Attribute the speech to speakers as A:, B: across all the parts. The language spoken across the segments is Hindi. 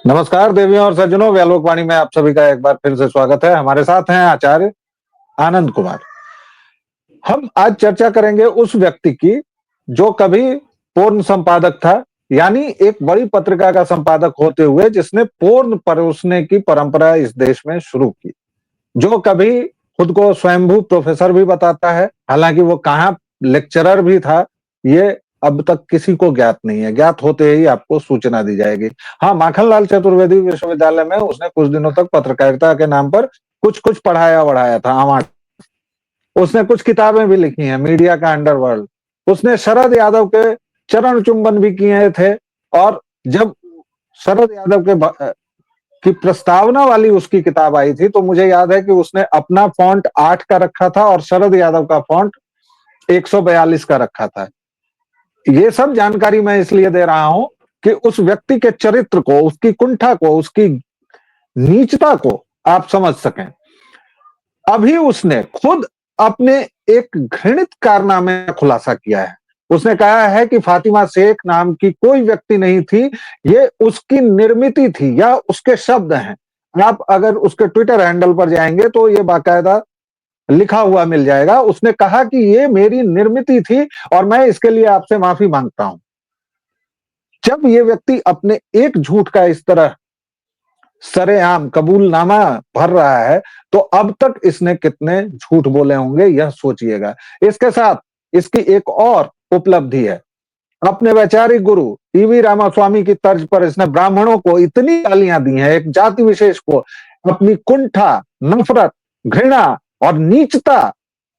A: नमस्कार देवियों और सज्जनों, व्यालोक वाणी में आप सभी का एक बार फिर से स्वागत है। हमारे साथ हैं आचार्य आनंद कुमार। हम आज चर्चा करेंगे उस व्यक्ति की जो कभी पूर्ण संपादक था, यानी एक बड़ी पत्रिका का संपादक होते हुए जिसने पूर्ण परोसने की परंपरा इस देश में शुरू की, जो कभी खुद को स्वयंभू प्रोफेसर भी बताता है। हालांकि वो कहाँ लेक्चरर भी था, ये अब तक किसी को ज्ञात नहीं है। ज्ञात होते ही आपको सूचना दी जाएगी। हाँ, माखनलाल चतुर्वेदी विश्वविद्यालय में उसने कुछ दिनों तक पत्रकारिता के नाम पर कुछ कुछ पढ़ाया वढ़ाया था। उसने कुछ किताबें भी लिखी हैं, मीडिया का अंडरवर्ल्ड। उसने शरद यादव के चरण चुंबन भी किए थे। और जब शरद यादव की प्रस्तावना वाली उसकी किताब आई थी, तो मुझे याद है कि उसने अपना फॉन्ट 8 का रखा था और शरद यादव का फॉन्ट 142 का रखा था। ये सब जानकारी मैं इसलिए दे रहा हूं कि उस व्यक्ति के चरित्र को, उसकी कुंठा को, उसकी नीचता को आप समझ सकें। अभी उसने खुद अपने एक घृणित कारनामे का खुलासा किया है। उसने कहा है कि फातिमा शेख नाम की कोई व्यक्ति नहीं थी, ये उसकी निर्मित थी, या उसके शब्द हैं। आप अगर उसके ट्विटर हैंडल पर जाएंगे तो ये बाकायदा लिखा हुआ मिल जाएगा। उसने कहा कि ये मेरी निर्मित थी और मैं इसके लिए आपसे माफी मांगता हूं। जब ये व्यक्ति अपने एक झूठ का इस तरह सरेआम कबूलनामा भर रहा है, तो अब तक इसने कितने झूठ बोले होंगे, यह सोचिएगा। इसके साथ इसकी एक और उपलब्धि है। अपने वैचारिक गुरु टीवी रामास्वामी की तर्ज पर इसने ब्राह्मणों को इतनी गालियां दी हैं, एक जाति विशेष को अपनी कुंठा, नफरत, घृणा और नीचता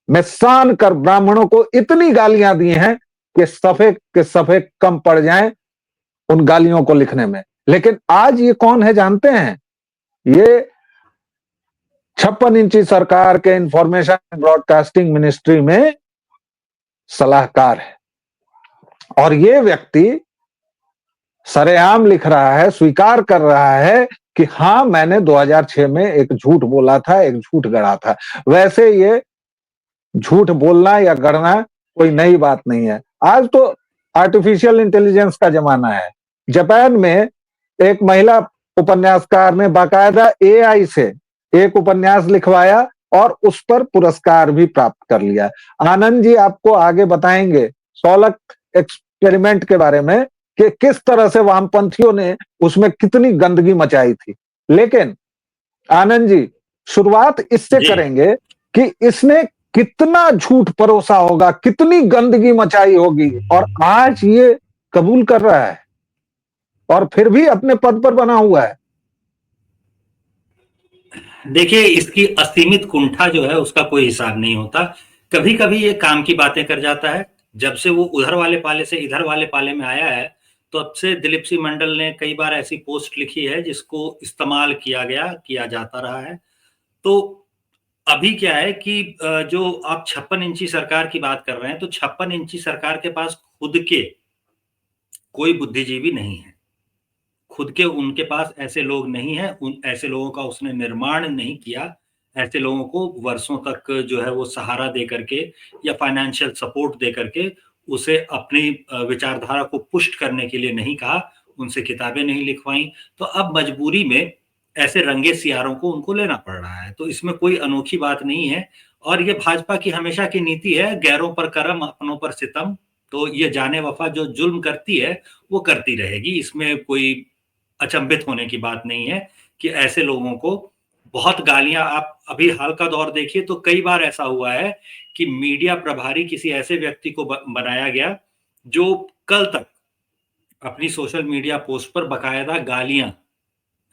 A: में सान कर ब्राह्मणों को इतनी गालियां दी हैं कि सफे के सफे कम पड़ जाएं उन गालियों को लिखने में। लेकिन आज ये कौन है जानते हैं? ये 56 इंची सरकार के इंफॉर्मेशन ब्रॉडकास्टिंग मिनिस्ट्री में सलाहकार है। और ये व्यक्ति सरेआम लिख रहा है, स्वीकार कर रहा है कि हाँ, मैंने 2006 में एक झूठ बोला था, एक झूठ गढ़ा था। वैसे ये झूठ बोलना या गढ़ना कोई नई बात नहीं है। आज तो आर्टिफिशियल इंटेलिजेंस का जमाना है। जापान में एक महिला उपन्यासकार ने बाकायदा एआई से एक उपन्यास लिखवाया और उस पर पुरस्कार भी प्राप्त कर लिया। आनंद जी आपको आगे बताएंगे सौलक एक्सपेरिमेंट के बारे में कि किस तरह से वामपंथियों ने उसमें कितनी गंदगी मचाई थी। लेकिन आनंद जी, शुरुआत इससे
B: जी।
A: करेंगे कि इसने कितना झूठ परोसा होगा, कितनी गंदगी मचाई होगी, और आज ये कबूल कर रहा है और फिर भी अपने पद पर बना हुआ है।
B: देखिए, इसकी असीमित कुंठा जो है उसका कोई हिसाब नहीं होता। कभी कभी ये काम की बातें कर जाता है। जब से वो उधर वाले पाले से इधर वाले पाले में आया है, तो अब से दिलीप सिंह मंडल ने कई बार ऐसी पोस्ट लिखी है जिसको इस्तेमाल किया जाता रहा है। तो अभी क्या है कि जो आप 56 इंची सरकार की बात कर रहे हैं, तो 56 इंची सरकार के पास खुद के कोई बुद्धिजीवी नहीं है। खुद के उनके पास ऐसे लोग नहीं हैं, उन ऐसे लोगों का उसने निर्माण नहीं किया। ऐसे लोगों को वर्षों तक जो है वो सहारा दे करके या फाइनेंशियल सपोर्ट दे करके उसे अपनी विचारधारा को पुष्ट करने के लिए नहीं कहा, उनसे किताबें नहीं लिखवाई। तो अब मजबूरी में ऐसे रंगे सियारों को उनको लेना पड़ रहा है। तो इसमें कोई अनोखी बात नहीं है और ये भाजपा की हमेशा की नीति है, गैरों पर करम, अपनों पर सितम। तो ये जाने वफ़ा जो जुल्म करती है, वो करती रहेगी। इसमें कोई अचंभित होने की बात नहीं है कि ऐसे लोगों को बहुत गालियां, आप अभी हाल का दौर देखिए तो कई बार ऐसा हुआ है कि मीडिया प्रभारी किसी ऐसे व्यक्ति को बनाया गया जो कल तक अपनी सोशल मीडिया पोस्ट पर बकायदा गालियां,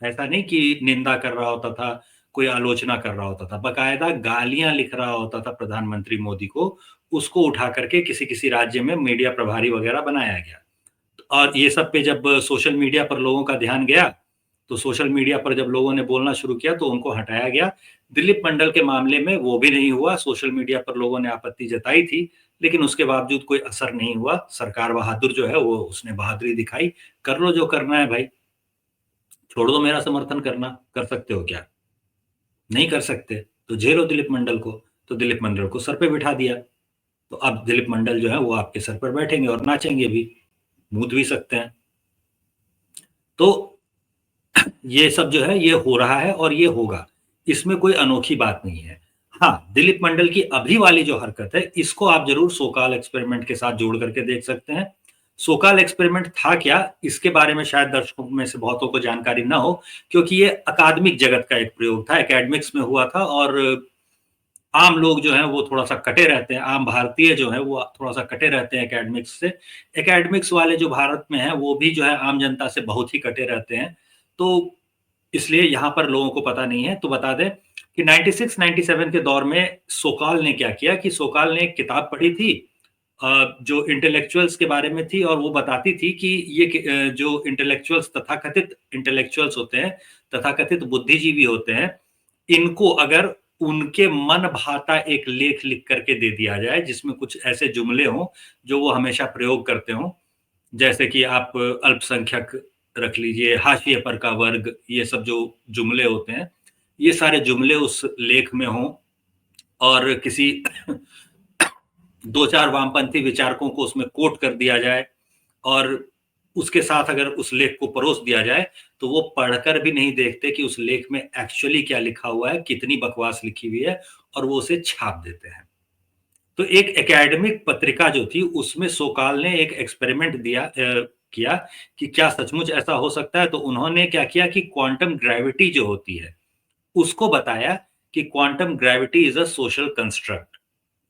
B: ऐसा नहीं कि निंदा कर रहा होता था, कोई आलोचना कर रहा होता था, बकायदा गालियां लिख रहा होता था प्रधानमंत्री मोदी को, उसको उठा करके किसी किसी राज्य में मीडिया प्रभारी वगैरह बनाया गया। और ये सब पे जब सोशल मीडिया पर लोगों का ध्यान गया, तो सोशल मीडिया पर जब लोगों ने बोलना शुरू किया तो उनको हटाया गया। दिलीप मंडल के मामले में वो भी नहीं हुआ। सोशल मीडिया पर लोगों ने आपत्ति जताई थी, लेकिन उसके बावजूद कोई असर नहीं हुआ। सरकार बहादुर जो है वो उसने बहादुरी दिखाई। कर लो जो करना है भाई, छोड़ दो मेरा समर्थन करना। कर सकते हो क्या? नहीं कर सकते तो झेलो दिलीप मंडल को। तो दिलीप मंडल को सर पे बिठा दिया। तो अब दिलीप मंडल जो है वो आपके सर पर बैठेंगे और नाचेंगे भी, मूत भी सकते हैं। तो ये सब जो है ये हो रहा है और ये होगा, इसमें कोई अनोखी बात नहीं है। हाँ, दिलीप मंडल की अभी वाली जो हरकत है, इसको आप ज़रूर सोकाल एक्सपेरिमेंट के साथ जोड़ करके देख सकते हैं। सोकाल एक्सपेरिमेंट था क्या? इसके बारे में शायद दर्शकों में से बहुतों को जानकारी ना हो, क्योंकि ये अकादमिक जगत का एक प्रयोग था, एकेडमिक्स में हुआ था और आम लोग जो हैं वो थोड़ा-सा कटे रहते हैं, आम भारतीय जो हैं वो थोड़ा-सा कटे रहते हैं एकेडमिक्स से। एकेडमिक्स वाले जो भारत में हैं, वो भी जो है आम जनता से बहुत ही कटे रहते हैं। तो इसलिए यहाँ पर लोगों को पता नहीं है, तो बता दें कि 96-97 के दौर में सोकाल ने क्या किया कि सोकाल ने एक किताब पढ़ी थी जो इंटेलेक्चुअल्स के बारे में थी और वो बताती थी कि जो इंटेलेक्चुअल्स तथाकथित इंटेलेक्चुअल्स होते हैं, तथाकथित बुद्धिजीवी होते हैं, इनको अगर उनके मन भाता एक लेख लिख करके दे दिया जाए, जिसमें कुछ ऐसे जुमले हों, जो वो हमेशा प्रयोग करते हों, जैसे कि आप अल्पसंख्यक रख लीजिए, हाशिए पर का वर्ग, ये सब जो जुमले होते हैं, ये सारे जुमले उस लेख में हों और किसी 2-4 वामपंथी विचारकों को उसमें कोट कर दिया जाए और उसके साथ अगर उस लेख को परोस दिया जाए, तो वो पढ़कर भी नहीं देखते कि उस लेख में एक्चुअली क्या लिखा हुआ है, कितनी बकवास लिखी हुई है और वो उसे छाप देते हैं। तो एक एकेडमिक पत्रिका जो थी, उसमें सोकाल ने एक एक्सपेरिमेंट किया कि क्या सचमुच ऐसा हो सकता है? तो उन्होंने क्या किया कि क्वांटम ग्रेविटी जो होती है, उसको बताया कि quantum gravity is a social construct.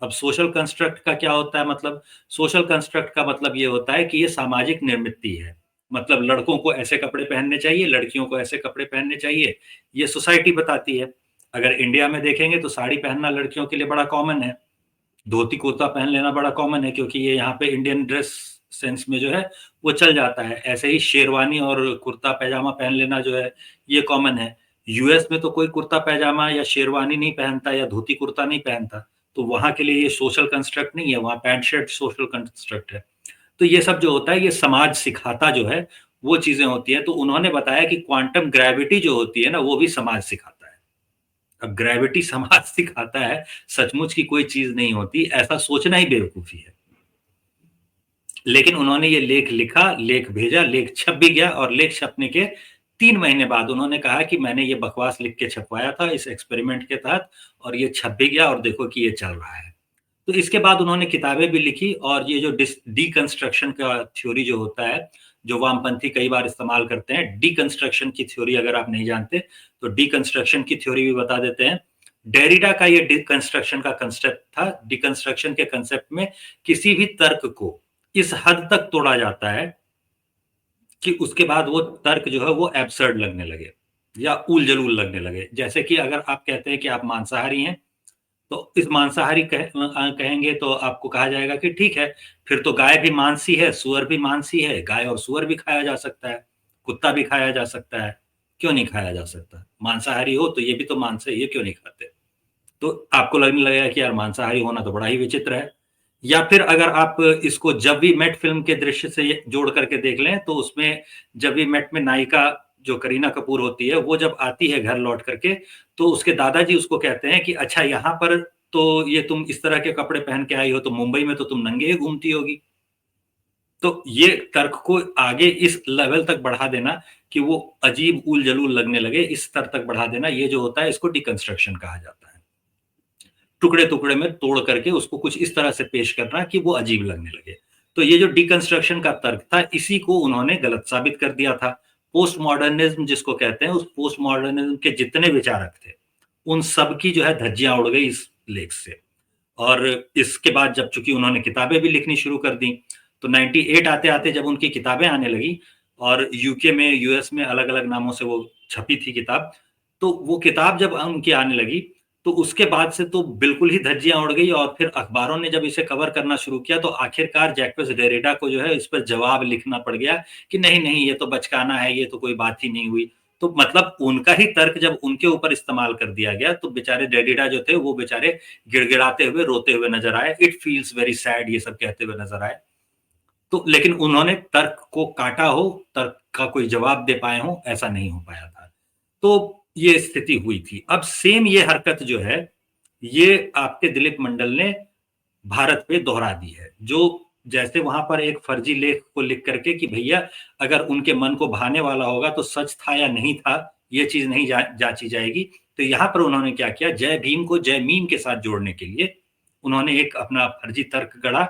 B: अब सोशल कंस्ट्रक्ट का क्या होता है मतलब? सोशल कंस्ट्रक्ट का मतलब ये होता है कि ये सामाजिक निर्मिती है। मतलब लड़कों को ऐसे कपड़े पहनने चाहिए, लड़कियों को ऐसे कपड़े पहनने चाहिए, ये सोसाइटी बताती है। अगर इंडिया में देखेंगे तो साड़ी पहनना लड़कियों के लिए बड़ा कॉमन है। धोती-कुर्ता पहन लेना बड़ा कॉमन है क्योंकि ये यहाँ पे इंडियन ड्रेस सेंस में जो है वो चल जाता है। ऐसे ही शेरवानी और कुर्ता-पैजामा पहन लेना जो है ये कॉमन है। यूएस में तो कोई कुर्ता-पैजामा या शेरवानी नहीं पहनता या धोती-कुर्ता नहीं पहनता। तो वहाँ के लिए ये सोशल कंस्ट्रक्ट नहीं है, वहाँ पैंट शर्ट सोशल कंस्ट्रक्ट है। तो ये सब जो होता है ये समाज सिखाता जो है वो चीज़ें होती हैं। तो उन्होंने बताया कि क्वांटम ग्रेविटी जो होती है ना वो भी समाज सिखाता है। अब ग्रेविटी समाज सिखाता है, सचमुच की कोई चीज़ नहीं होती, ऐसा सोचना ही बेवकूफ़ी है। लेकिन उन्होंने ये लेख लिखा, लेख भेजा, लेख छप भी गया और लेख छपने के 3 महीने बाद उन्होंने कहा कि मैंने ये बकवास लिख के छपवाया था इस एक्सपेरिमेंट के तहत और ये छप भी गया और देखो कि ये चल रहा है। तो इसके बाद उन्होंने किताबें भी लिखी और ये जो डिकंस्ट्रक्शन का थ्योरी जो होता है, जो वामपंथी कई बार इस्तेमाल करते हैं, डिकंस्ट्रक्शन की थ्योरी अगर आप नहीं जानते, तो डिकंस्ट्रक्शन की थ्योरी भी बता देते हैं। डेरिडा का ये डिकंस्ट्रक्शन का कांसेप्ट था। डिकंस्ट्रक्शन के कांसेप्ट में किसी भी तर्क को इस हद तक तोड़ा जाता है कि उसके बाद वो तर्क जो है वो एब्सर्ड लगने लगे या ऊल-जलूल लगने लगे। जैसे कि अगर आप कहते हैं कि आप मांसाहारी हैं, तो इस मांसाहारी कहेंगे तो आपको कहा जाएगा कि ठीक है, फिर तो गाय भी मांस ही है, सूअर भी मांस ही है, गाय और सूअर भी खाया जा सकता है, कुत्ता भी खाया जा सकता है, क्यों नहीं खाया जा सकता? मांसाहारी हो तो ये भी तो मांस है, ये क्यों नहीं खाते? तो आपको लगने लगेगा कि यार मांसाहारी होना तो बड़ा ही विचित्र है। या फिर अगर आप इसको जब वी मेट फ़िल्म के दृश्य से ये जोड़ करके देख लें, तो उसमें जब वी मेट में नायिका जो करीना कपूर होती है, वो जब आती है घर लौट करके, तो उसके दादाजी उसको कहते हैं कि अच्छा यहाँ पर तो ये तुम इस तरह के कपड़े पहन के आई हो, तो मुंबई में तो तुम नंगे ही घूमती होगी। तो ये तर्क को आगे इस लेवल तक बढ़ा देना कि वो अजीब ऊल-जलूल लगने लगे, इस स्तर तक बढ़ा देना, ये जो होता है इसको डिकंस्ट्रक्शन कहा जाता है। टुकड़े-टुकड़े में तोड़ करके उसको कुछ इस तरह से पेश करना कि वो अजीब लगने लगे। तो ये जो डिकंस्ट्रक्शन का तर्क था, इसी को उन्होंने गलत साबित कर दिया था। पोस्टमॉडर्निज़्म जिसको कहते हैं, उस पोस्टमॉडर्निज़्म के जितने विचारक थे, उन सब की जो है धज्जियाँ उड़ गई इस लेख से। और इसके बाद जब चूँकि उन्होंने किताबें भी लिखनी शुरू कर दी, तो 98 आते-आते जब उनकी किताबें आने लगी और यूके में, यूएस में अलग-अलग नामों से वो छपी थी किताब, तो वो किताब जब उनकी आने लगी, तो उसके बाद से तो बिल्कुल ही धज्जियाँ उड़ गई और फिर अखबारों ने जब इसे कवर करना शुरू किया, तो आखिरकार जैक्वेस डेरिडा को जो है इस पर जवाब लिखना पड़ गया कि नहीं, नहीं, ये तो बचकाना है, ये तो कोई बात ही नहीं हुई। तो मतलब उनका ही तर्क जब उनके ऊपर इस्तेमाल कर दिया गया, तो बेचारे डेरिडा जो थे, वो बेचारे गिड़गिड़ाते हुए, रोते हुए नज़र आए। इट फील्स वेरी सैड ये सब कहते हुए नज़र आए। तो लेकिन उन्होंने तर्क को काटा हो, तर्क का कोई जवाब दे पाए हों, ऐसा नहीं हो पाया था। तो ये स्थिति हुई थी। अब सेम ये हरकत जो है, ये आपके दिलीप मंडल ने भारत पे दोहरा दी है। जो जैसे वहां पर एक फर्जी लेख को लिख करके कि भैया अगर उनके मन को भाने वाला होगा तो सच था या नहीं था ये चीज नहीं जांची जाएगी। तो यहाँ पर उन्होंने क्या किया, जय भीम को जय मीम के साथ जोड़ने के लिए उन्होंने एक अपना फर्जी तर्क गढ़ा,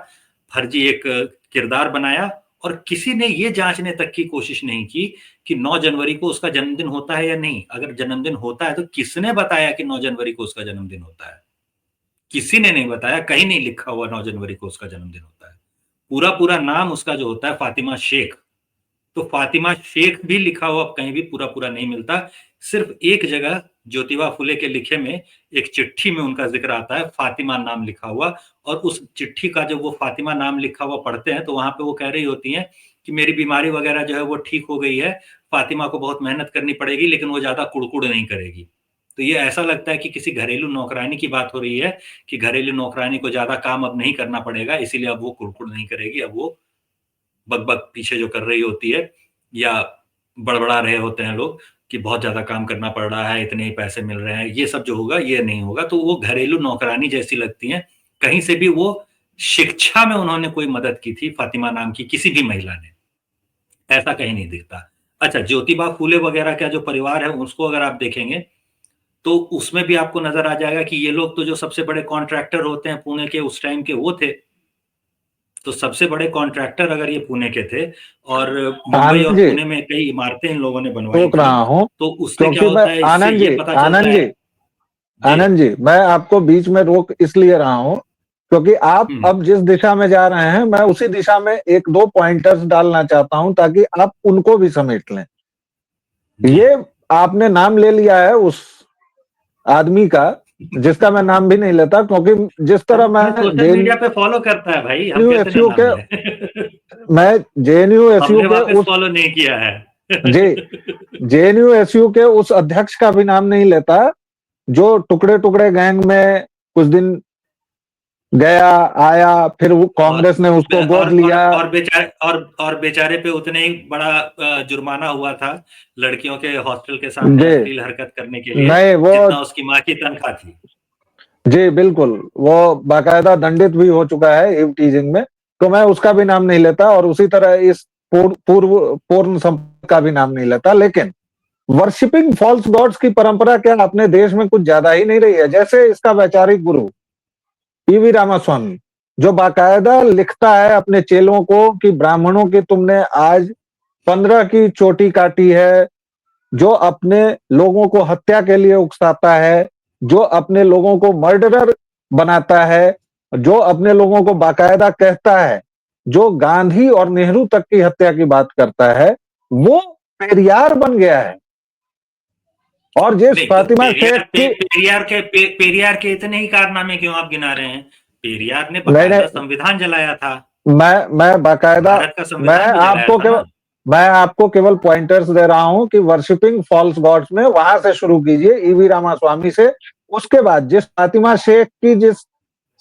B: फर्जी एक किरदार बनाया, और किसी ने ये जांचने तक की कोशिश नहीं की कि 9 जनवरी को उसका जन्मदिन होता है या नहीं। अगर जन्मदिन होता है तो किसने बताया कि 9 जनवरी को उसका जन्मदिन होता है? किसी ने नहीं बताया, कहीं नहीं लिखा हुआ 9 जनवरी को उसका जन्मदिन होता है। पूरा नाम उसका जो होता है फातिमा शेख, तो फातिमा शेख भी लिखा हुआ कहीं भी पूरा नहीं मिलता। सिर्फ एक जगह ज्योतिबा फुले के लिखे में एक चिट्ठी में उनका जिक्र आता है, फातिमा नाम लिखा हुआ, और उस चिट्ठी का जब वो फातिमा नाम लिखा हुआ पढ़ते हैं तो वहां पे वो कह रही होती हैं कि मेरी बीमारी वगैरह जो है वो ठीक हो गई है, फातिमा को बहुत मेहनत करनी पड़ेगी लेकिन वो ज्यादा कुड़कुड़ नहीं करेगी। तो ये ऐसा लगता है कि किसी घरेलू नौकरानी की बात हो रही है कि घरेलू नौकरानी को ज्यादा काम अब नहीं करना पड़ेगा, इसीलिए अब वो कुड़कुड़ नहीं करेगी, अब वो बक-बक पीछे जो कर रही होती है या बड़बड़ा रहे होते हैं लोग कि बहुत ज़्यादा काम करना पड़ रहा है, इतने ही पैसे मिल रहे हैं, ये सब जो होगा ये नहीं होगा। तो वो घरेलू नौकरानी जैसी लगती हैं। कहीं से भी वो शिक्षा में उन्होंने कोई मदद की थी फातिमा नाम की किसी भी महिला ने, ऐसा कहीं नहीं दिखता। अच्छा, ज्योतिबा फूले वगैरह का जो परिवार है उसको अगर आप देखेंगे, तो उसमें भी आपको नज़र आ जाएगा कि ये लोग तो जो सबसे बड़े कॉन्ट्रैक्टर होते हैं पुणे के उस टाइम के वो थे। तो सबसे बड़े कॉन्ट्रैक्टर अगर ये पुणे के थे और मुंबई
A: आनंद
B: और
A: जी,
B: पुणे में कई इमारतें इन लोगों ने बनवाई
A: रोक
B: थी,
A: रहा हूं
B: तो उससे क्या
A: क्योंकि मैं
B: होता है, इससे
A: आनंद
B: ये
A: जी,
B: पता चलता है। जी।
A: आनंद जी, मैं आपको बीच में रोक इसलिए रहा हूं क्योंकि आप
B: हुँ,
A: अब जिस दिशा में जा रहे हैं मैं उसी दिशा में एक दो पॉइंटर्स डालना चाहता हूं ताकि आप उनको भी समेट लें।
B: जी।
A: ये आपने नाम ले लिया है उस आदमी का जिसका मैं नाम भी नहीं लेता क्योंकि जिस तरह मैं
B: हमें सोशल मीडिया पे फॉलो करता है भाई, हम
A: जेएनयू
B: कैसे ना
A: एसयू
B: नाम
A: के
B: लें।
A: मैं जेएनयू एसयू
B: हमने
A: के
B: वापस
A: उस
B: फॉलो नहीं किया है।
A: जे जेएनयू एसयू के उस अध्यक्ष का भी नाम नहीं लेता जो टुकड़े टुकड़े गैंग में कुछ दिन गया आया फिर वो
B: और
A: कांग्रेस ने उसको
B: और
A: गोद
B: और
A: लिया।
B: और बेचारे पे उतने ही बड़ा जुर्माना हुआ था लड़कियों के हॉस्टल के सामने
A: जी
B: अश्लील हरकत करने के लिए,
A: नहीं वो
B: जितना उसकी माँ की तनख्वाह थी।
A: जी बिल्कुल वो बाकायदा दंडित भी हो चुका है इव टीजिंग में। तो मैं उसका भी नाम नहीं लेता और उसी तरह इस पूर्ण संपर्क का भी नाम नहीं लेता। लेकिन वर्शिपिंग फॉल्स गॉड्स की परंपरा क्या अपने देश में कुछ ज्यादा ही नहीं रही है? जैसे इसका वैचारिक गुरु ईवी रामास्वामी जो बाकायदा लिखता है अपने चेलों को कि ब्राह्मणों की तुमने आज 15 की चोटी काटी है, जो अपने लोगों को हत्या के लिए उकसाता है, जो अपने लोगों को मर्डरर बनाता है, जो अपने लोगों को बाकायदा कहता है, जो गांधी और नेहरू तक की हत्या की बात करता है, वो पेरियार बन गया है। और जिस
B: नहीं तो
A: फातिमा शेख की
B: पेरियार के इतने ही कारनामे क्यों आप गिना रहे हैं? पेरियार ने
A: नहीं
B: बकायदा
A: नहीं
B: संविधान जलाया था,
A: मैं बाकायदा
B: भारत का
A: मैं
B: संविधान भी जलाया
A: आपको
B: था
A: केवल
B: ना।
A: मैं आपको केवल पॉइंटर्स दे रहा हूं कि वर्शिपिंग फॉल्स गॉड्स में वहां से शुरू कीजिए ईवी रामास्वामी से। उसके बाद जिस फातिमा शेख की जिस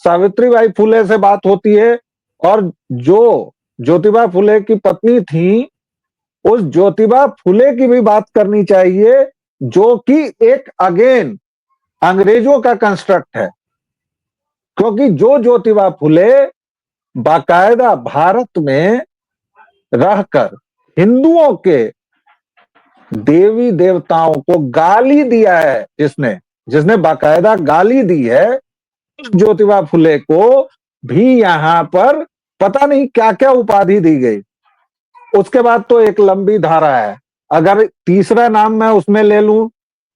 A: सावित्रीबाई फुले से बात होती है और जो ज्योतिबा फुले की पत्नी थी उस ज्योतिबा फुले की भी बात करनी चाहिए जो कि एक अगेन अंग्रेजों का कंस्ट्रक्ट है। क्योंकि जो ज्योतिबा फुले बाकायदा भारत में रहकर हिंदुओं के देवी देवताओं को गाली दिया है, जिसने जिसने बाकायदा गाली दी है, उस ज्योतिबा फुले को भी यहां पर पता नहीं क्या क्या उपाधि दी गई। उसके बाद तो एक लंबी धारा है। अगर तीसरा नाम मैं उसमें ले लूं,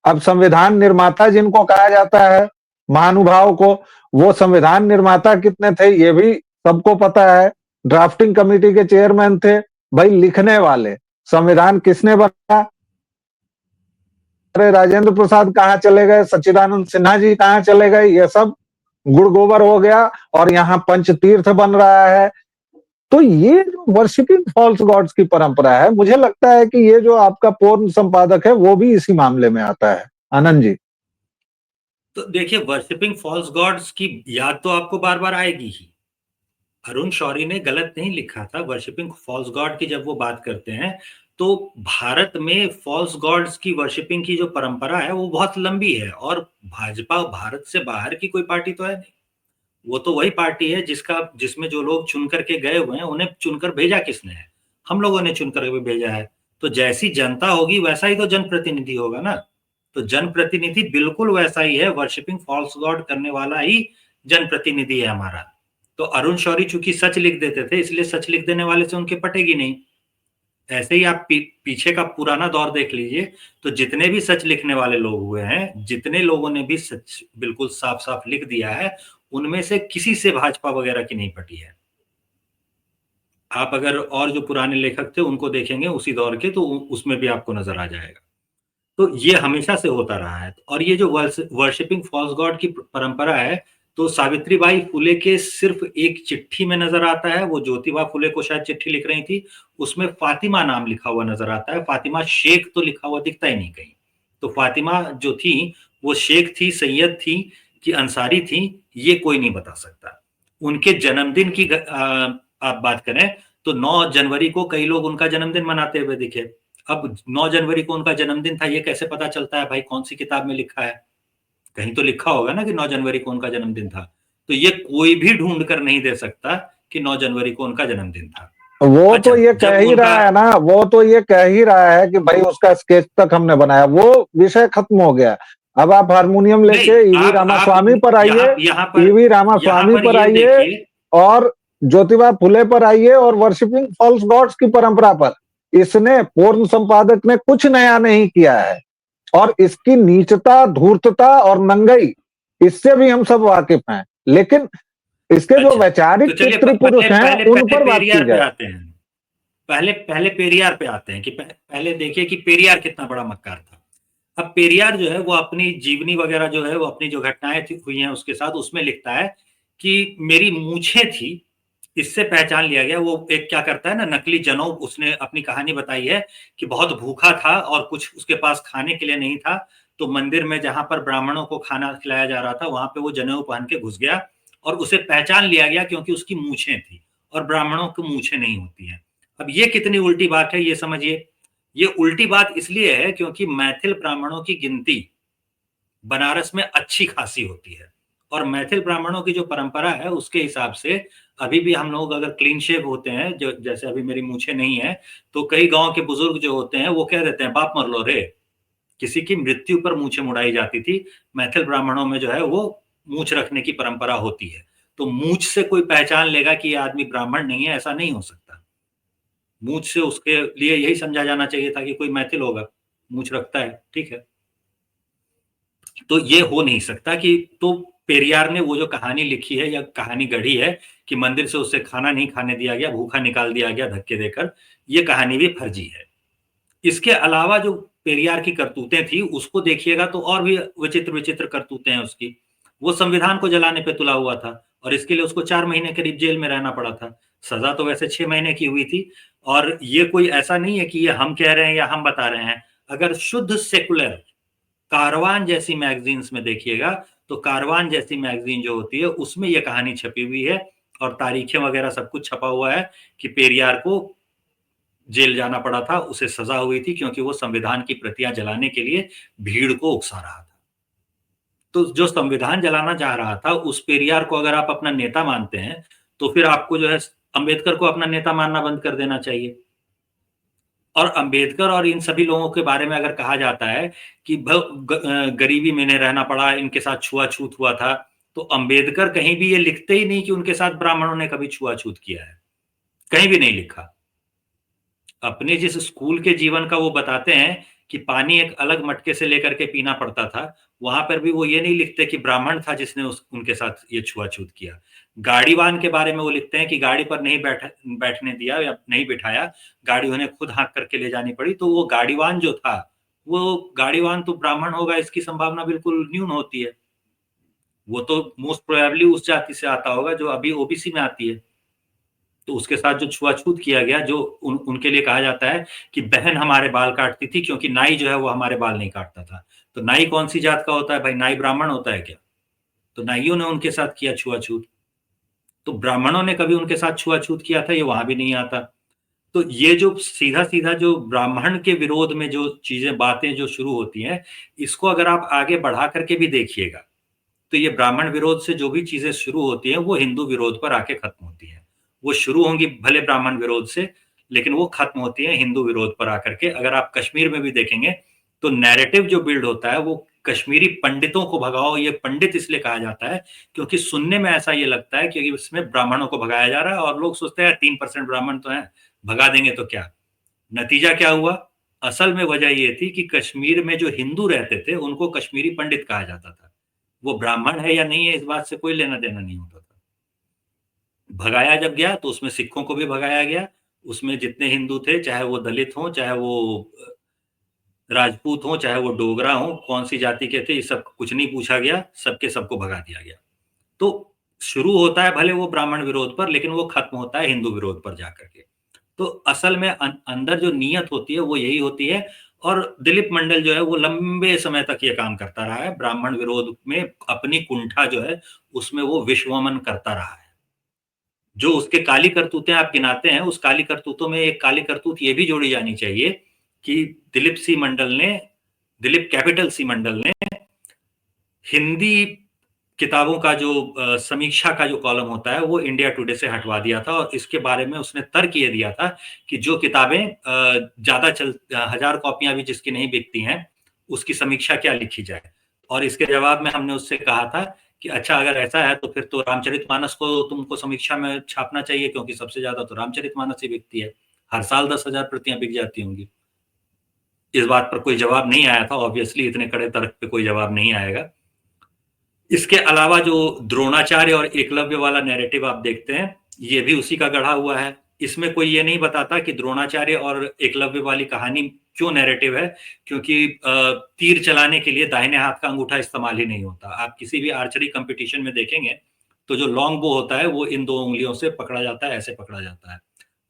A: अब संविधान निर्माता जिनको कहा जाता है महानुभाव को, वो संविधान निर्माता कितने थे ये भी सबको पता है। ड्राफ्टिंग कमेटी के चेयरमैन थे। भाई लिखने वाले संविधान किसने बनाया? अरे राजेंद्र प्रसाद कहाँ चले गए, सच्चिदानंद सिन्हा जी कहाँ चले गए? ये सब गुड़ गोबर हो गया और यहाँ पंचतीर्थ बन रहा है। तो ये जो वर्शिपिंग फॉल्स गॉड्स की परंपरा है, मुझे लगता है कि ये जो आपका पूर्ण संपादक है वो भी इसी मामले में आता है। आनंद जी
B: तो देखिए, वर्शिपिंग फॉल्स गॉड्स की याद तो आपको बार बार आएगी ही। अरुण शौरी ने गलत नहीं लिखा था। वर्शिपिंग फॉल्स गॉड की जब वो बात करते हैं तो भारत में फॉल्स गॉड्स की वर्शिपिंग की जो परंपरा है वो बहुत लंबी है, और भाजपा भारत से बाहर की कोई पार्टी तो है नहीं। वो तो वही पार्टी है जिसमें जो लोग चुन करके गए हुए हैं, उन्हें चुनकर भेजा किसने है? हम लोगों ने चुन कर भेजा है। तो जैसी जनता होगी वैसा ही तो जनप्रतिनिधि होगा ना। तो जनप्रतिनिधि बिल्कुल वैसा ही है, वर्शिपिंग फॉल्स गॉड करने वाला ही जनप्रतिनिधि है हमारा। तो अरुण शौरी चूंकि सच लिख देते थे, इसलिए सच लिख देने वाले से उनके पटेगी नहीं। ऐसे ही आप पीछे का पुराना दौर देख लीजिए, तो जितने भी सच लिखने वाले लोग हुए हैं, जितने लोगों ने भी सच बिल्कुल साफ-साफ लिख दिया है, उनमें से किसी से भाजपा वगैरह की नहीं पटी है। आप अगर और जो पुराने लेखक थे उनको देखेंगे उसी दौर के, तो उसमें भी आपको नज़र आ जाएगा। तो ये हमेशा से होता रहा है और ये जो वर्शिपिंग फॉल्स गॉड की परंपरा है, तो सावित्रीबाई फुले के सिर्फ एक चिट्ठी में नज़र आता है, वो ज्योतिबा फुले को शायद चिट्ठी लिख रही थी, उसमें फातिमा नाम लिखा हुआ नज़र आता है, फातिमा शेख तो लिखा हुआ दिखता ही नहीं कहीं। तो फातिमा जो थी, वो शेख थी, सैयद थी कि अंसारी थी, ये कोई नहीं बता सकता। उनके जन्मदिन की आप बात करें, तो 9 जनवरी को कई लोग उनका जन्मदिन मनाते हुए दिखे। अब 9 जनवरी को उनका जन्मदिन था, ये कैसे पता चलता है भाई कौन-सी किताब में लिखा है? कहीं तो लिखा होगा ना कि 9 जनवरी को उनका जन्मदिन था। तो ये कोई भी ढूँढ कर नहीं दे सकता कि 9 जनवरी को उनका जन्मदिन था।
A: वो
B: अच्छा,
A: तो ये कह
B: जब
A: ही
B: उनका
A: रहा है ना, वो तो ये कह ही रहा है कि भाई उसका स्केच तक हमने बनाया, वो विषय खत्म हो गया। अब आप हारमोनियम
B: नहीं,
A: लेके ईवी
B: आप
A: रामास्वामी पर
B: यहाँ
A: आइए,
B: यहाँ पर
A: ईवी
B: यहाँ
A: रामास्वामी
B: पर
A: पर
B: ये
A: आइए
B: देखिए।
A: और ज्योतिबा फुले पर आइए और वर्शिपिंग फॉल्स गॉड्स की परंपरा पर। इसने पूर्ण संपादक ने कुछ नया नहीं किया है और इसकी नीचता, धूर्तता और नंगई, इससे भी हम सब वाकिफ हैं। लेकिन इसके जो
B: अच्छा,
A: वैचारिक
B: तो चलिए
A: पितृ पुरुष
B: पहले
A: हैं
B: पहले
A: उन
B: पहले
A: पर बात की
B: पेरियार पे
A: जाए।
B: आते हैं। पहले पहले पेरियार पे आते हैं कि पहले देखिए कि पेरियार कितना बड़ा मक्कार था। अब पेरियार जो है वो अपनी जीवनी वगैरह जो है वो अपनी जो घटनाएँ थी हुई हैं उसके साथ उसमें लिखता है कि मेरी मूँछें थी, इससे पहचान लिया गया। वो एक क्या करता है ना नकली जनेऊ उसने अपनी कहानी बताई है कि बहुत भूखा था और कुछ उसके पास खाने के लिए नहीं था, तो मंदिर में जहाँ पर ब्राह्मणों को खाना खिलाया जा रहा था, वहाँ पे वो जनेऊ पहन के घुस गया और उसे पहचान लिया गया क्योंकि उसकी मूँछें थी और ब्राह्मणों की मूँछें नहीं होती हैं। अब ये कितनी उल्टी बात है ये समझिए। ये उल्टी बात इसलिए है क्योंकि मैथिल ब्राह्मणों की गिनती बनारस में अच्छी खासी होती है और मैथिल ब्राह्मणों की जो परंपरा है उसके हिसाब से अभी भी हम लोग अगर क्लीन शेव होते हैं जो जैसे अभी मेरी मूछें नहीं है तो कई गांव के बुजुर्ग जो होते हैं वो कह देते हैं बाप मर लो रे। किसी की मृत्यु पर मूछें मुड़ाई जाती थी। मैथिल ब्राह्मणों में जो है वो मूछ रखने की परंपरा होती है। तो मूछ से कोई पहचान लेगा कि ये आदमी ब्राह्मण नहीं है ऐसा नहीं हो सकता। मूछ से उसके लिए यही समझा जाना चाहिए था कि कोई मैथिल होगा, मूछ रखता है, ठीक है। तो ये हो नहीं सकता कि तो पेरियार ने वो जो कहानी लिखी है या कहानी गढ़ी है कि मंदिर से उसे खाना नहीं खाने दिया गया, भूखा निकाल दिया गया धक्के देकर, ये कहानी भी फर्जी है। इसके अलावा जो पेरियार की करतूतें थी, उसको देखिएगा तो और भी विचित्र-विचित्र करतूतें हैं उसकी। वो संविधान को जलाने पे तुला हुआ था और इसके लिए उसको 4 महीने करीब जेल में रहना पड़ा था। सज़ा तो वैसे 6 महीने की हुई थी और ये कोई ऐसा नहीं है कि ये हम कह रहे हैं या हम बता रहे हैं। अगर शुद्ध सेकुलर कारवान जैसी मैगज़ीन्स में देखिएगा, तो कारवान जैसी मैगज़ीन जो होती है, उसमें ये कहानी छपी हुई है और तारीखें वगैरह सब कुछ छपा हुआ है कि पेरियार को जेल जाना पड़ा था, उसे सज़ा हुई थी क्योंकि वो संविधान की प्रतियाँ जलाने के लिए भीड़ को उकसा रहा था। तो जो संविधान जलाना चाह रहा था, उस पेरियार को अगर आप अपना नेता मानते हैं, तो फिर आपको जो है अम्बेडकर को अपना नेता मानना बंद कर देना चाहिए। और अम्बेडकर और इन सभी लोगों के बारे में अगर कहा जाता है कि गरीबी में इन्हें रहना पड़ा, इनके साथ छुआ-छूत हुआ था, तो अम्बेडकर कहीं भी ये लिखते ही नहीं कि उनके साथ ब्राह्मणों ने कभी छुआ-छूत किया है। कहीं भी नहीं लिखा। अपने जिस स्कूल के जीवन का वो बताते हैं कि पानी एक अलग मटके से लेकर के पीना पड़ता था, वहाँ पर भी वो ये नहीं लिखते कि ब्राह्मण था जिसने उस उनके साथ ये छुआ-छूत किया। गाड़ीवान के बारे में वो लिखते हैं कि गाड़ी पर नहीं बैठने दिया या नहीं बिठाया, गाड़ी उन्हें खुद हाँक करके ले जानी पड़ी, तो वो गाड़ीवान जो था, वो गाड़ीवान तो ब्राह्मण होगा इसकी संभावना बिल्कुल न्यून होती है। वो तो मोस्ट प्रोबेबली उस जाति से आता होगा जो अभी ओबीसी में आती है। तो उसके साथ जो छुआ-छूत किया गया जो उनके लिए कहा जाता है कि बहन हमारे बाल काटती थी क्योंकि नाई जो है वो हमारे बाल नहीं काटता था। तो नाई कौन-सी जात का होता है भाई? नाई ब्राह्मण होता है क्या? तो नाइयों ने उनके साथ किया छुआ-छूत। तो ब्राह्मणों ने कभी उनके साथ छुआ-छूत किया था ये वहाँ भी नहीं आता। तो ये जो सीधा-सीधा जो ब्राह्मण के विरोध में जो चीज़ें बातें जो शुरू होती हैं, इसको अगर आप आगे बढ़ा कर के भी देखिएगा, तो ये ब्राह्मण विरोध से जो भी चीजें शुरू होती हैं वो हिंदू विरोध पर आके खत्म होती हैं। वो शुरू होंगी भले ब्राह्मण विरोध से, लेकिन वो खत्म होती है हिंदू विरोध पर आकर के। अगर आप कश्मीर में भी देखेंगे तो नैरेटिव जो बिल्ड होता है वो कश्मीरी पंडितों को भगाओ, ये पंडित इसलिए कहा जाता है क्योंकि सुनने में ऐसा ये लगता है कि इसमें ब्राह्मणों को भगाया जा रहा है, और लोग सोचते हैं 3% ब्राह्मण तो हैं, भगा देंगे तो क्या। नतीजा क्या हुआ? असल में वजह ये थी कि कश्मीर में जो हिंदू रहते थे उनको कश्मीरी पंडित कहा जाता था। वो ब्राह्मण है या नहीं है इस बात से कोई लेना देना नहीं होता था। भगाया जब गया तो उसमें सिखों को भी भगाया गया, उसमें जितने हिंदू थे, चाहे वो दलित हों, चाहे वो राजपूत हों, चाहे वो डोगरा हों, कौन-सी जाति के थे, ये सब कुछ नहीं पूछा गया, सबके सबको भगा दिया गया। तो शुरू होता है भले वो ब्राह्मण विरोध पर, लेकिन वो खत्म होता है हिंदू विरोध पर जाकर के। तो असल में अंदर जो नीयत होती है वो यही होती है, और दिलीप मंडल जो है वो लंबे समय तक ये काम करता रहा है। ब्राह्मण विरोध में अपनी कुंठा जो है उसमें वो विश्वमन करता रहा है। जो उसके काली करतूतें आप गिनाते हैं, उस काली करतूतों में एक काली करतूत ये भी जोड़ी जानी चाहिए कि दिलीप कैपिटल सी मंडल ने हिंदी किताबों का जो समीक्षा का जो कॉलम होता है वो इंडिया टुडे से हटवा दिया था, और इसके बारे में उसने तर्क ये दिया था कि जो किताबें ज्यादा 1000 कॉपियां भी जिसकी नहीं बिकती हैं उसकी समीक्षा क्या लिखी जाए। और इसके जवाब में हमने उससे कहा था कि अच्छा, अगर ऐसा है तो फिर तो रामचरितमानस को तुमको समीक्षा में छापना चाहिए, क्योंकि सबसे ज्यादा तो रामचरितमानस ही बिकती है, हर साल 10,000 प्रतियां बिक जाती होंगी। इस बात पर कोई जवाब नहीं आया था, ऑब्वियसली इतने कड़े तर्क पे कोई जवाब नहीं आएगा। इसके अलावा जो द्रोणाचार्य और एकलव्य वाला नैरेटिव आप देखते हैं, ये भी उसी का गढ़ा हुआ है। इसमें कोई ये नहीं बताता कि द्रोणाचार्य और एकलव्य वाली कहानी क्यों नैरेटिव है, क्योंकि तीर चलाने के लिए दाहिने हाथ का अंगूठा इस्तेमाल ही नहीं होता। आप किसी भी आर्चरी कंपटीशन में देखेंगे तो जो लॉन्ग बो होता है वो इन 2 उंगलियों से पकड़ा जाता है, ऐसे पकड़ा जाता है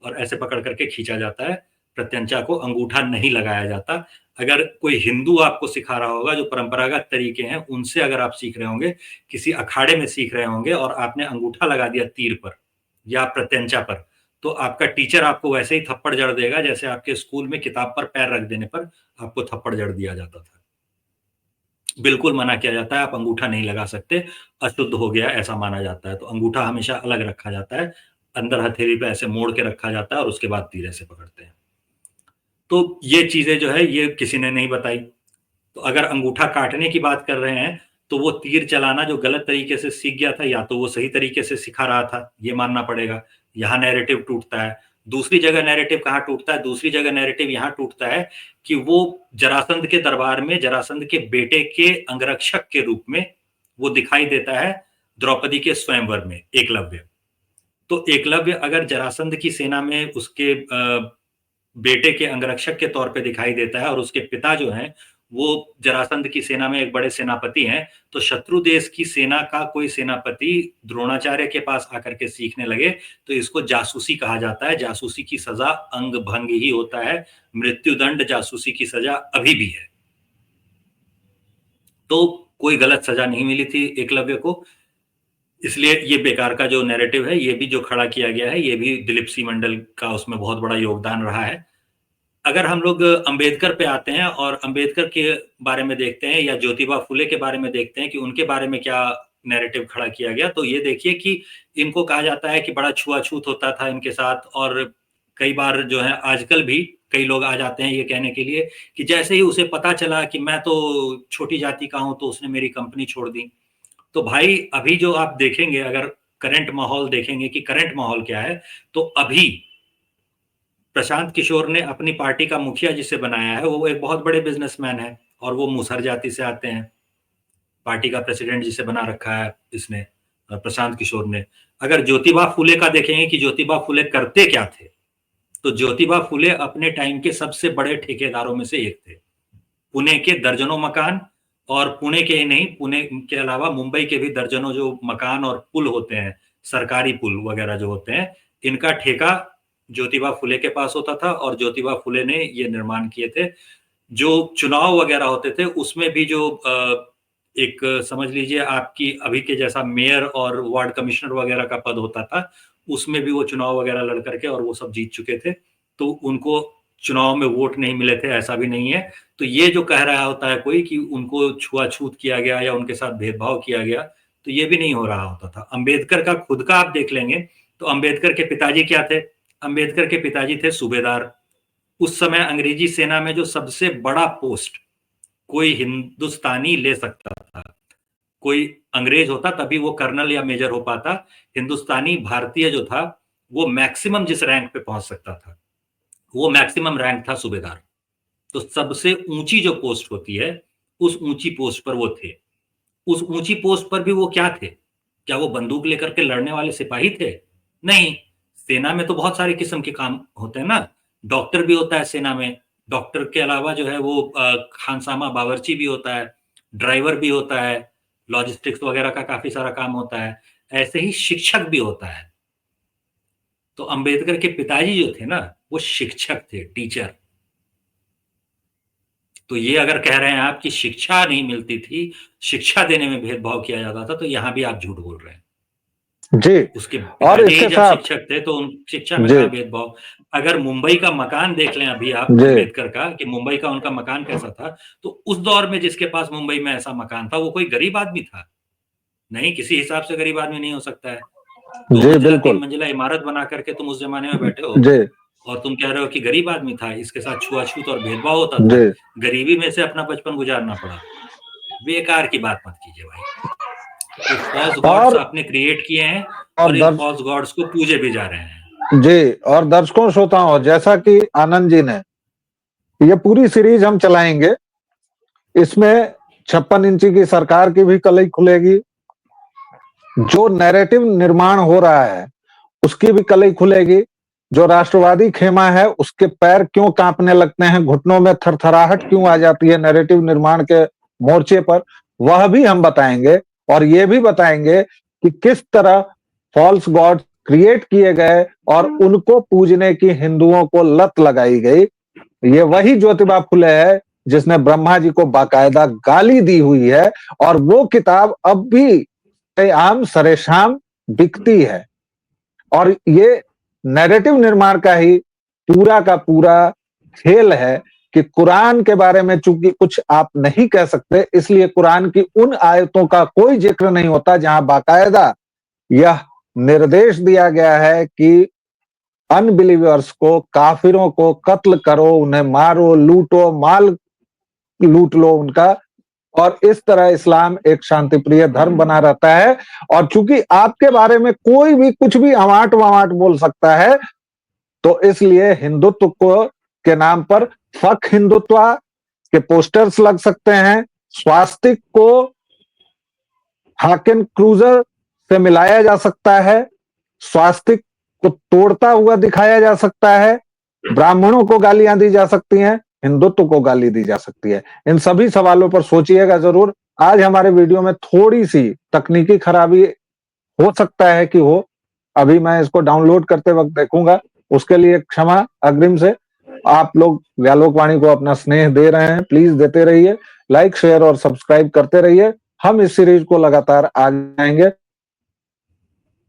B: और ऐसे पकड़ करके खींचा जाता है। प्रत्यंचा को अंगूठा नहीं लगाया जाता। अगर कोई हिंदू आपको सिखा रहा होगा, जो परंपरागत तरीके हैं उनसे अगर आप सीख रहे होंगे, किसी अखाड़े में सीख रहे होंगे और आपने अंगूठा लगा दिया तीर पर या प्रत्यंचा पर, तो आपका टीचर आपको वैसे ही थप्पड़ जड़ देगा जैसे आपके स्कूल में किताब पर पैर रख देने पर आपको थप्पड़ जड़ दिया जाता था। बिल्कुल मना किया जाता है, आप अंगूठा नहीं लगा सकते, अशुद्ध हो गया ऐसा माना जाता है। तो अंगूठा हमेशा अलग रखा जाता है, अंदर हथेली पे ऐसे मोड़ के रखा जाता है और उसके बाद तीर ऐसे पकड़ते हैं। तो ये चीजें जो है ये किसी ने नहीं बताई। तो अगर अंगूठा काटने की बात कर रहे हैं तो वो तीर चलाना जो गलत तरीके से सीख गया था, या तो वो सही तरीके से सिखा रहा था, ये मानना पड़ेगा। यहाँ नैरेटिव टूटता है। दूसरी जगह नैरेटिव कहाँ टूटता है? दूसरी जगह नैरेटिव यहाँ टूटता है कि वो जरासंध के दरबार में जरासंध के बेटे के अंगरक्षक के रूप में वो दिखाई देता है द्रौपदी के स्वयंवर में, एकलव्य। तो एकलव्य अगर जरासंध की सेना में उसके बेटे के अंगरक्षक के तौर पे दिखाई देता है और उसके पिता जो हैं वो जरासंध की सेना में एक बड़े सेनापति हैं, तो शत्रु देश की सेना का कोई सेनापति द्रोणाचार्य के पास आकर के सीखने लगे तो इसको जासूसी कहा जाता है। जासूसी की सजा अंग भंग ही होता है, मृत्युदंड जासूसी की सजा अभी भी है। तो कोई गलत सजा नहीं मिली थी एकलव्य को, इसलिए ये बेकार का जो नैरेटिव है ये भी जो खड़ा किया गया है, ये भी दिलीप सी मंडल का उसमें बहुत बड़ा योगदान रहा है। अगर हम लोग अंबेडकर पे आते हैं और अंबेडकर के बारे में देखते हैं या ज्योतिबा फुले के बारे में देखते हैं कि उनके बारे में क्या नैरेटिव खड़ा किया गया, तो ये देखिए कि इनको कहा जाता है कि बड़ा छुआछूत होता था इनके साथ, और कई बार जो है आजकल भी कई लोग आ जाते हैं ये कहने के लिए कि जैसे ही उसे पता चला कि मैं तो छोटी जाति का हूं तो उसने मेरी कंपनी छोड़ दी। तो भाई अभी जो आप देखेंगे, अगर करंट माहौल देखेंगे कि करंट माहौल क्या है, तो अभी प्रशांत किशोर ने अपनी पार्टी का मुखिया जिसे बनाया है वो एक बहुत बड़े बिजनेसमैन है और वो मुसहर जाति से आते हैं। पार्टी का प्रेसिडेंट जिसे बना रखा है इसने, प्रशांत किशोर ने। अगर ज्योतिबा फुले का देखेंगे कि ज्योतिबा फुले करते क्या थे, तो ज्योतिबा फुले अपने टाइम के सबसे बड़े ठेकेदारों में से एक थे। पुणे के दर्जनों मकान, और पुणे के ही नहीं, पुणे के अलावा मुंबई के भी दर्जनों जो मकान और पुल होते हैं, सरकारी पुल वगैरह जो होते हैं, इनका ठेका ज्योतिबा फुले के पास होता था और ज्योतिबा फुले ने ये निर्माण किए थे। जो चुनाव वगैरह होते थे उसमें भी जो एक समझ लीजिए आपकी अभी के जैसा मेयर और वार्ड कमिश्नर वगैरह का पद होता था, उसमें भी वो चुनाव वगैरह लड़ करके और वो सब जीत चुके थे। तो उनको चुनाव में वोट नहीं मिले थे, ऐसा भी नहीं है। तो ये जो कह रहा होता है कोई कि उनको छुआ-छूत किया गया या उनके साथ भेदभाव किया गया, तो ये भी नहीं हो रहा होता था। अंबेडकर का खुद का आप देख लेंगे, तो अंबेडकर के पिताजी क्या थे? अंबेडकर के पिताजी थे सूबेदार। उस समय अंग्रेजी सेना में जो सबसे बड़ा पोस्ट कोई हिंदुस्तानी ले सकता था, कोई अंग्रेज होता तभी वो कर्नल या मेजर हो पाता। हिंदुस्तानी भारतीय जो था, वो मैक्सिमम जिस रैंक पे पहुंच सकता था, वो मैक्सिमम रैंक था सूबेदार। तो सबसे ऊंची जो पोस्ट होती है, उस ऊंची पोस्ट पर वो थे। उस ऊंची पोस्ट पर भी वो क्या थे? क्या वो बंदूक लेकर के लड़ने वाले सिपाही थे? नहीं। सेना में तो बहुत सारे किस्म के काम होते हैं ना। डॉक्टर भी होता है सेना में। डॉक्टर के अलावा जो है वो खानसामा बावर्ची भी होता है, ड्राइवर भी होता है, लॉजिस्टिक्स वगैरह का काफी सारा काम होता है। ऐसे ही शिक्षक भी होता है। तो अंबेडकर के पिताजी जो थे ना, वो शिक्षक थे, टीचर। तो ये अगर कह रहे हैं आप कि शिक्षा नहीं मिलती थी, शिक्षा देने में भेदभाव किया जाता था, तो यहाँ भी आप झूठ बोल रहे हैं।
A: जी।
B: उसके
A: और
B: पिताजी ही
A: इसके
B: जब
A: साथ
B: शिक्षक थे, तो उन शिक्षा में
A: जी
B: कहाँ भेदभाव? अगर मुंबई का मकान देख लें अभी आप
A: जी
B: अंबेडकर का कि मुंबई का उनका मकान कैसा था, तो उस दौर में जिसके पास मुंबई में ऐसा मकान था, वो कोई गरीब आदमी था? नहीं, किसी हिसाब से गरीब आदमी नहीं हो सकता है। 2
A: जी
B: मंजिला, 3
A: बिल्कुल।
B: मंजिला इमारत बना करके तुम उस ज़माने में बैठे हो
A: जी
B: और तुम कह रहे हो कि गरीब आदमी था, इसके साथ छुआ-छूत और भेदभाव होता
A: जी।
B: था। गरीबी में से अपना बचपन गुज़ारना पड़ा। बेकार की बात मत कीजिए भाई। ये फ़ॉल्स गॉड्स
A: और
B: आपने क्रिएट किए हैं
A: और
B: और इन
A: दर्श
B: फ़ॉल्स गॉड्स को पूजे भी जा रहे हैं।
A: जी, और दर्शकों श्रोताओं, जैसा कि आनंद जी ने ये पूरी सीरीज हम चलाएंगे, इसमें 56 इंची की सरकार की भी कलई खुलेगी, जो नैरेटिव निर्माण हो रहा है उसकी भी कलई खुलेगी, जो राष्ट्रवादी खेमा है उसके पैर क्यों कांपने लगते हैं, घुटनों में थरथराहट क्यों आ जाती है नैरेटिव निर्माण के मोर्चे पर, वह भी हम बताएंगे। और ये भी बताएंगे कि किस तरह फॉल्स गॉड क्रिएट किए गए और उनको पूजने की हिंदुओं को लत लगाई गई। ये वही ज्योतिबा फुले है जिसने ब्रह्मा जी को बाकायदा गाली दी हुई है, और वो किताब अब भी आम सरेशाम बिकती है। और ये नैरेटिव निर्माण का ही पूरा का पूरा खेल है कि कुरान के बारे में चूंकि कुछ आप नहीं कह सकते, इसलिए कुरान की उन आयतों का कोई जिक्र नहीं होता जहां बाकायदा यह निर्देश दिया गया है कि अनबिलीवर्स को, काफिरों को कत्ल करो, उन्हें मारो, लूटो, माल लूट लो उनका। और इस तरह इस्लाम एक शांतिप्रिय धर्म बना रहता है। और चूंकि आपके बारे में कोई भी कुछ भी अवाट ववाट बोल सकता है, तो इसलिए हिंदुत्व को के नाम पर फक हिंदुत्व के पोस्टर्स लग सकते हैं, स्वास्तिक को हाकिन क्रूजर से मिलाया जा सकता है, स्वास्तिक को तोड़ता हुआ दिखाया जा सकता है, ब्राह्मणों को गालियां दी जा सकती हैं, हिंदुत्व को गाली दी जा सकती है। इन सभी सवालों पर सोचिएगा जरूर। आज हमारे वीडियो में थोड़ी सी तकनीकी खराबी हो सकता है कि हो, अभी मैं इसको डाउनलोड करते वक्त देखूंगा, उसके लिए क्षमा अग्रिम से। आप लोग व्यालोकवाणी को अपना स्नेह दे रहे हैं, प्लीज देते रहिए, लाइक शेयर और सब्सक्राइब करते रहिए। हम इस सीरीज को लगातार आगे आएंगे।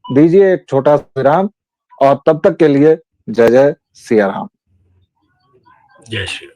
A: दीजिए एक छोटा सा विराम, और तब तक के लिए जय जय सिया राम।
B: जय श्री राम।